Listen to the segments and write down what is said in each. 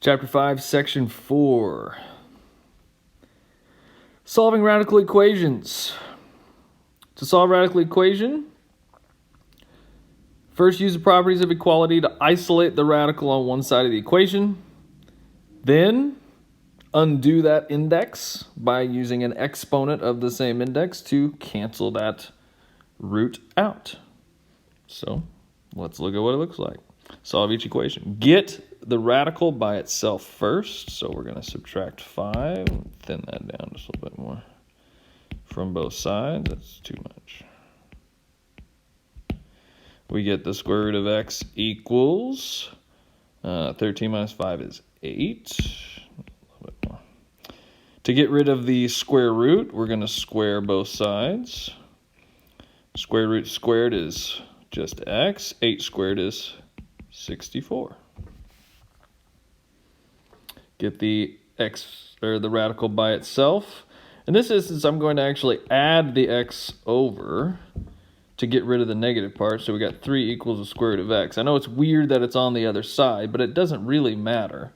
Chapter 5, Section 4. Solving radical equations. To solve a radical equation, first use the properties of equality to isolate the radical on one side of the equation. Then undo that index by using an exponent of the same index to cancel that root out. So let's look at what it looks like. Solve each equation. Get the radical by itself first. So we're going to subtract 5, and thin that down just a little bit more. From both sides, that's too much. We get the square root of x equals 13 minus 5 is 8. A little bit more. To get rid of the square root, we're going to square both sides. Square root squared is just x. 8 squared is 64. Get the x or the radical by itself. In this instance, I'm going to actually add the x over to get rid of the negative part. So we got 3 equals the square root of x. I know it's weird that it's on the other side, but it doesn't really matter.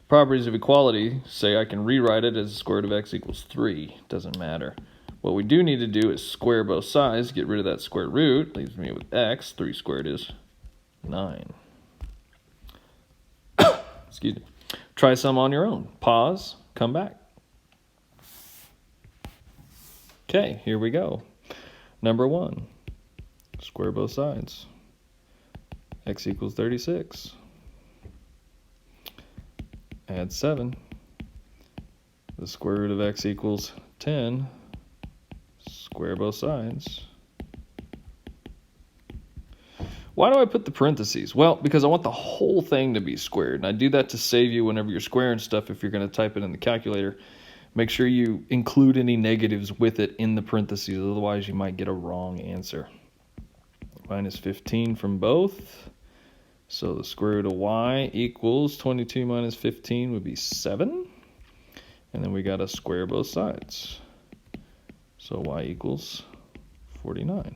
Properties of equality say I can rewrite it as the square root of x equals 3. Doesn't matter. What we do need to do is square both sides, get rid of that square root. Leaves me with x. 3 squared is 9. Excuse me. Try some on your own. Pause, come back. Okay, here we go. Number 1, square both sides. X equals 36. Add 7. The square root of x equals 10. Square both sides. Why do I put the parentheses? Well, because I want the whole thing to be squared. And I do that to save you whenever you're squaring stuff if you're going to type it in the calculator. Make sure you include any negatives with it in the parentheses, otherwise you might get a wrong answer. Minus 15 from both. So the square root of y equals 22 minus 15 would be 7. And then we got to square both sides. So y equals 49.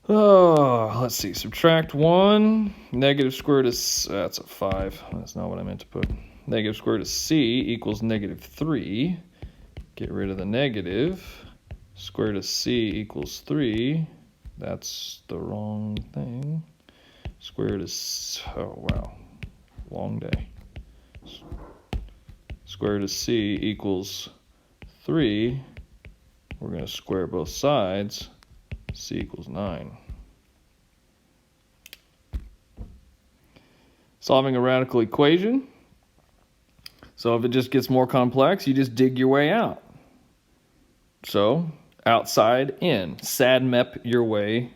Oh, let's see. Subtract 1. Negative square root is, that's a 5. That's not what I meant to put. Negative square root of c equals negative 3. Get rid of the negative. Square root of c equals 3. That's the wrong thing. Square root is, oh wow, long day. Square root of c equals 3. We're going to square both sides. C equals 9. Solving a radical equation. So if it just gets more complex, you just dig your way out. So outside in, SAD-MEP your way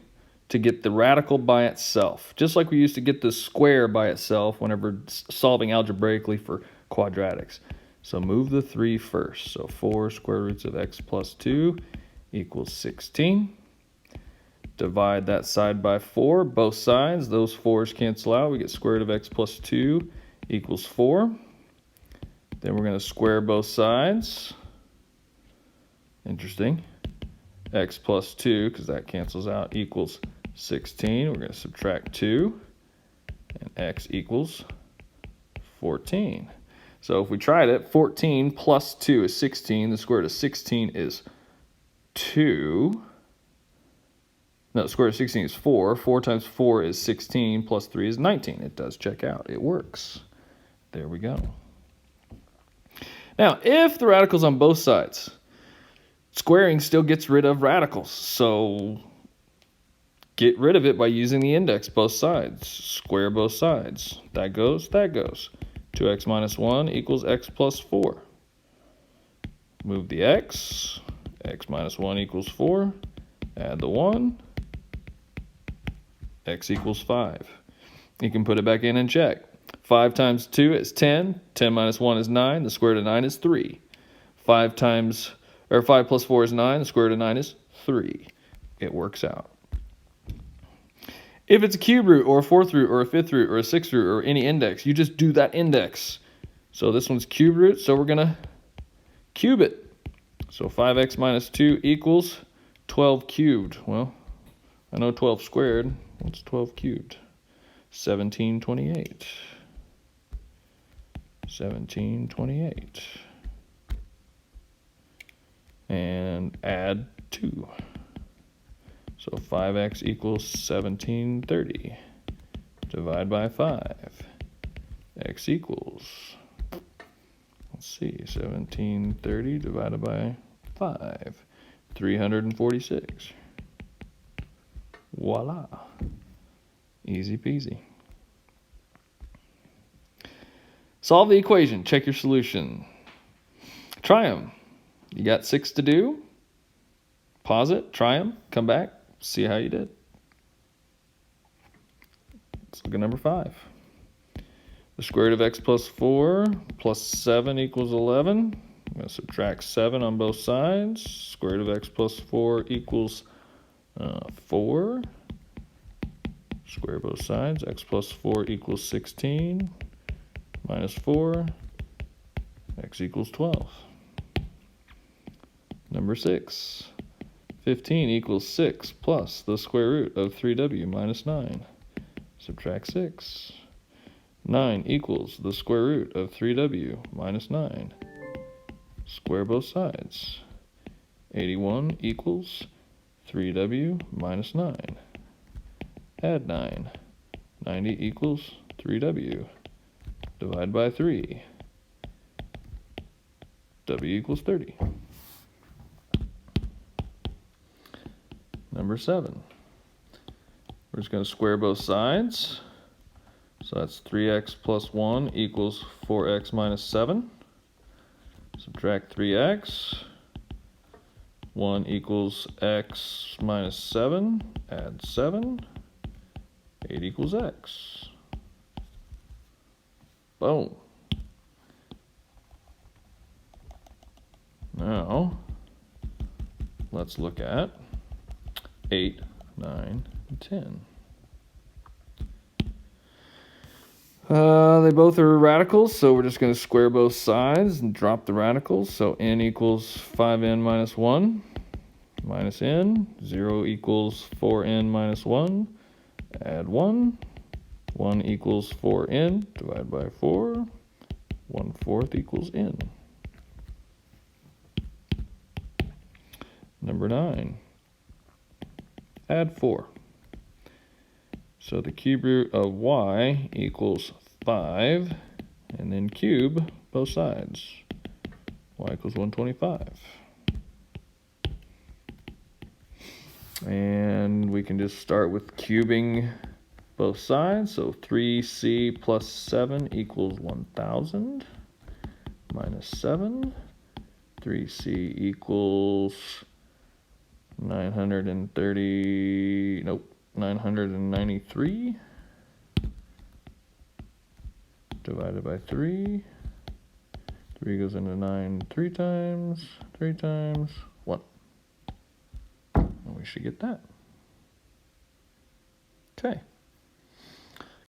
to get the radical by itself. Just like we used to get the square by itself whenever solving algebraically for quadratics. So move the 3 first. So 4 square roots of x plus 2 equals 16. Divide that side by 4, both sides. Those 4's cancel out. We get square root of x plus 2 equals 4. Then we're going to square both sides. Interesting. X plus 2, because that cancels out, equals 16. We're going to subtract 2. And x equals 14. So if we tried it, 14 plus 2 is 16. The square root of 16 is 2. No, the square root of 16 is 4. 4 times 4 is 16, plus 3 is 19. It does check out. It works. There we go. Now, if the radical's on both sides, squaring still gets rid of radicals. So get rid of it by using the index, both sides. Square both sides. That goes, that goes. 2x minus 1 equals x plus 4. Move the x. X minus 1 equals 4. Add the 1. X equals 5. You can put it back in and check. 5 times 2 is 10. 10 minus 1 is 9. The square root of 9 is 3. 5 plus 4 is 9. The square root of 9 is 3. It works out. If it's a cube root or a fourth root or a fifth root or a sixth root or any index, you just do that index. So this one's cube root, so we're going to cube it. So 5x minus 2 equals 12 cubed. Well, I know 12 squared. What's 12 cubed? 1728. 1728. And add 2. So 5x equals 1730. Divide by 5. X equals, let's see, 1730 divided by 5. 346. Voila. Easy peasy. Solve the equation. Check your solution. Try them. You got 6 to do. Pause it. Try them. Come back. See how you did. Let's look at number 5. The square root of x plus 4 plus 7 equals 11. I'm going to subtract 7 on both sides. Square root of x plus 4 equals 4. Square both sides. X plus 4 equals 16. Minus 4. X equals 12. Number 6. 15 equals 6 plus the square root of 3w minus 9. Subtract 6. 9 equals the square root of 3w minus 9. Square both sides. 81 equals 3w minus 9. Add 9. 90 equals 3w. Divide by 3. W equals 30. Number 7. We're just going to square both sides. So that's 3x plus 1 equals 4x minus 7. Subtract 3x. 1 equals x minus 7. Add 7. 8 equals x. Boom. Now, let's look at 8, 9, and 10. They both are radicals, so we're just going to square both sides and drop the radicals. So n equals 5n minus 1 minus n. 0 equals 4n minus 1. Add 1. 1 equals 4n. Divide by 4. 1/4 equals n. Number 9. Add 4. So the cube root of y equals 5, and then cube both sides. Y equals 125. And we can just start with cubing both sides. So 3c plus 7 equals 1,000 minus 7. 3c equals 993 divided by 3. 3 goes into 9 3 times, 1. And we should get that. Okay.